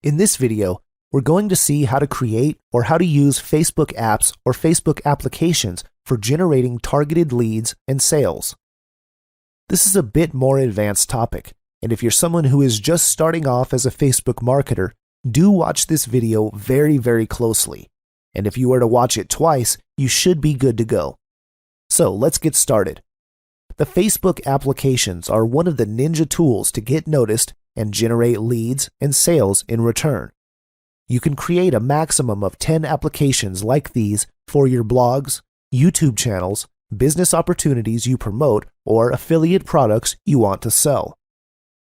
In this video, we're going to see how to create or how to use Facebook apps or Facebook applications for generating targeted leads and sales. This is a bit more advanced topic, and if you're someone who is just starting off as a Facebook marketer, do watch this video very closely. And if you were to watch it twice, you should be good to go. So let's get started. The Facebook applications are one of the ninja tools to get noticed and generate leads and sales in return. You can create a maximum of 10 applications like these for your blogs, YouTube channels, business opportunities you promote, or affiliate products you want to sell.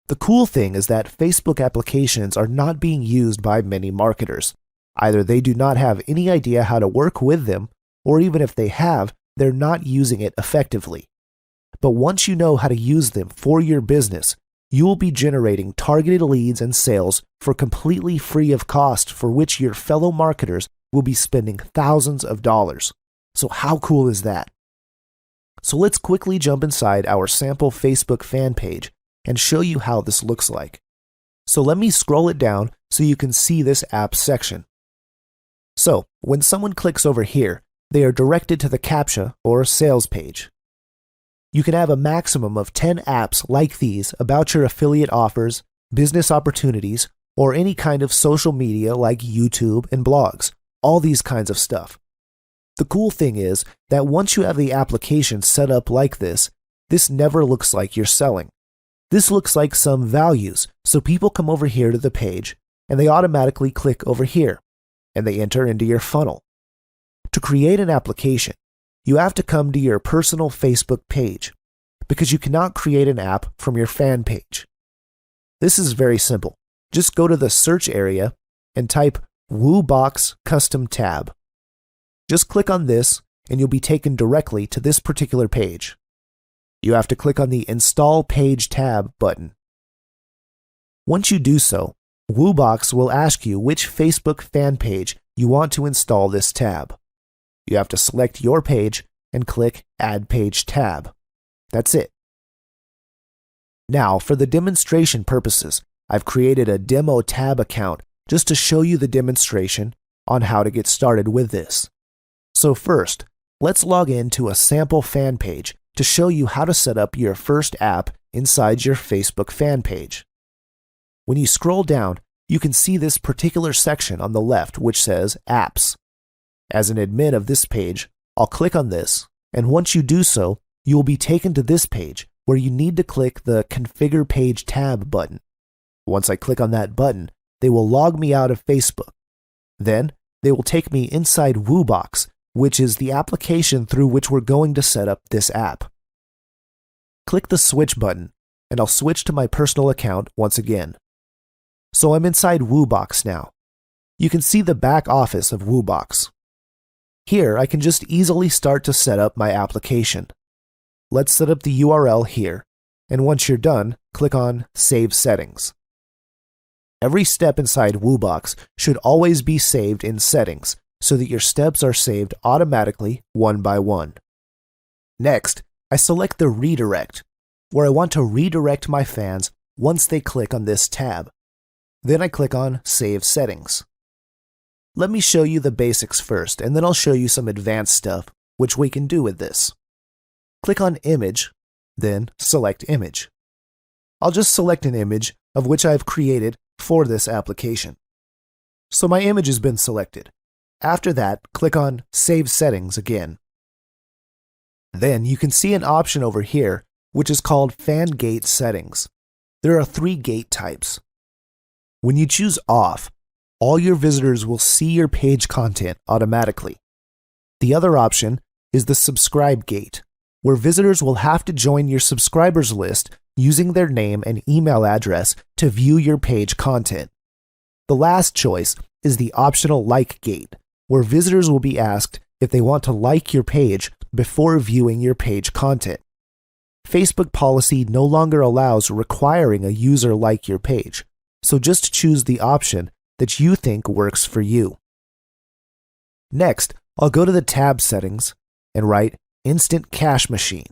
The cool thing is that Facebook applications are not being used by many marketers. Either they do not have any idea how to work with them, or even if they have, they're not using it effectively. But once you know how to use them for your business, you will be generating targeted leads and sales for completely free of cost, for which your fellow marketers will be spending thousands of dollars. So how cool is that? So let's quickly jump inside our sample Facebook fan page and show you how this looks like. So let me scroll it down so you can see this app section. So when someone clicks over here, they are directed to the CAPTCHA or sales page. You can have a maximum of 10 apps like these about your affiliate offers, business opportunities, or any kind of social media like YouTube and blogs, all these kinds of stuff. The cool thing is that once you have the application set up like this never looks like you're selling. This looks like some values, so people come over here to the page and they automatically click over here and they enter into your funnel. To create an application, you have to come to your personal Facebook page because you cannot create an app from your fan page. This is very simple. Just go to the search area and type WooBox Custom Tab. Just click on this and you'll be taken directly to this particular page. You have to click on the Install Page tab button. Once you do so, WooBox will ask you which Facebook fan page you want to install this tab. You have to select your page and click Add Page tab. That's it. Now, for the demonstration purposes, I've created a demo tab account just to show you the demonstration on how to get started with this. So first, let's log in to a sample fan page to show you how to set up your first app inside your Facebook fan page. When you scroll down, you can see this particular section on the left which says Apps. As an admin of this page, I'll click on this, and once you do so, you will be taken to this page where you need to click the Configure Page tab button. Once I click on that button, they will log me out of Facebook. Then, they will take me inside WooBox, which is the application through which we're going to set up this app. Click the Switch button, and I'll switch to my personal account once again. So I'm inside WooBox now. You can see the back office of WooBox. Here, I can just easily start to set up my application. Let's set up the URL here, and once you're done, click on Save Settings. Every step inside WooBox should always be saved in Settings so that your steps are saved automatically one by one. Next, I select the Redirect, where I want to redirect my fans once they click on this tab. Then I click on Save Settings. Let me show you the basics first, and then I'll show you some advanced stuff which we can do with this. Click on Image, then select Image. I'll just select an image of which I've created for this application. So my image has been selected. After that, click on Save Settings again. Then you can see an option over here which is called Fan Gate Settings. There are 3 gate types. When you choose Off, all your visitors will see your page content automatically. The other option is the Subscribe Gate, where visitors will have to join your subscribers list using their name and email address to view your page content. The last choice is the optional Like Gate, where visitors will be asked if they want to like your page before viewing your page content. Facebook policy no longer allows requiring a user like your page, so just choose the option that you think works for you. Next, I'll go to the tab settings and write Instant Cash Machine.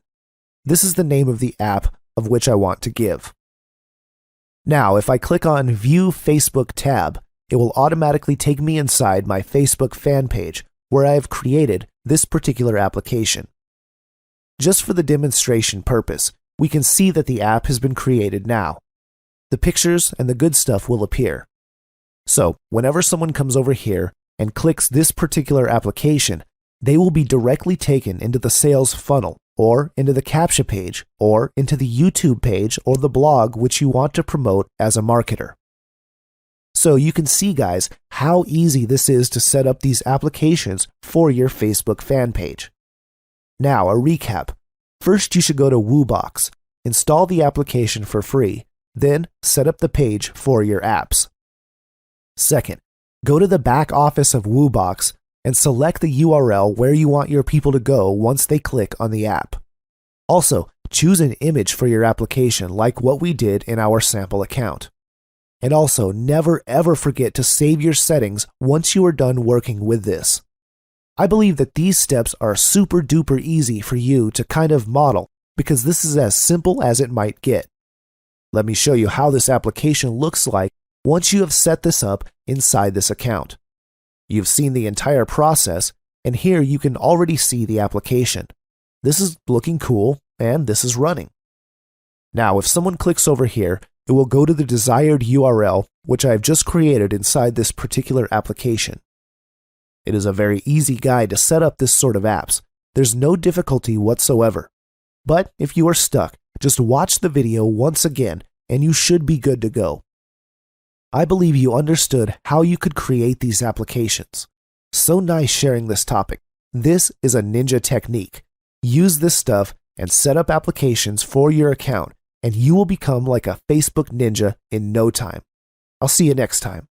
This is the name of the app of which I want to give. Now, if I click on View Facebook tab, it will automatically take me inside my Facebook fan page where I have created this particular application. Just for the demonstration purpose, we can see that the app has been created now. The pictures and the good stuff will appear. So, whenever someone comes over here and clicks this particular application, they will be directly taken into the sales funnel, or into the CAPTCHA page, or into the YouTube page or the blog which you want to promote as a marketer. So you can see, guys, how easy this is to set up these applications for your Facebook fan page. Now, a recap. First, you should go to WooBox, install the application for free, then set up the page for your apps. Second, go to the back office of WooBox and select the URL where you want your people to go once they click on the app. Also, choose an image for your application like what we did in our sample account. And also, never ever forget to save your settings once you are done working with this. I believe that these steps are super duper easy for you to kind of model because this is as simple as it might get. Let me show you how this application looks like once you have set this up inside this account. You've seen the entire process, and here you can already see the application. This is looking cool, and this is running. Now, if someone clicks over here, it will go to the desired URL, which I have just created inside this particular application. It is a very easy guide to set up this sort of apps. There's no difficulty whatsoever. But if you are stuck, just watch the video once again, and you should be good to go. I believe you understood how you could create these applications. So nice sharing this topic. This is a ninja technique. Use this stuff and set up applications for your account, and you will become like a Facebook ninja in no time. I'll see you next time.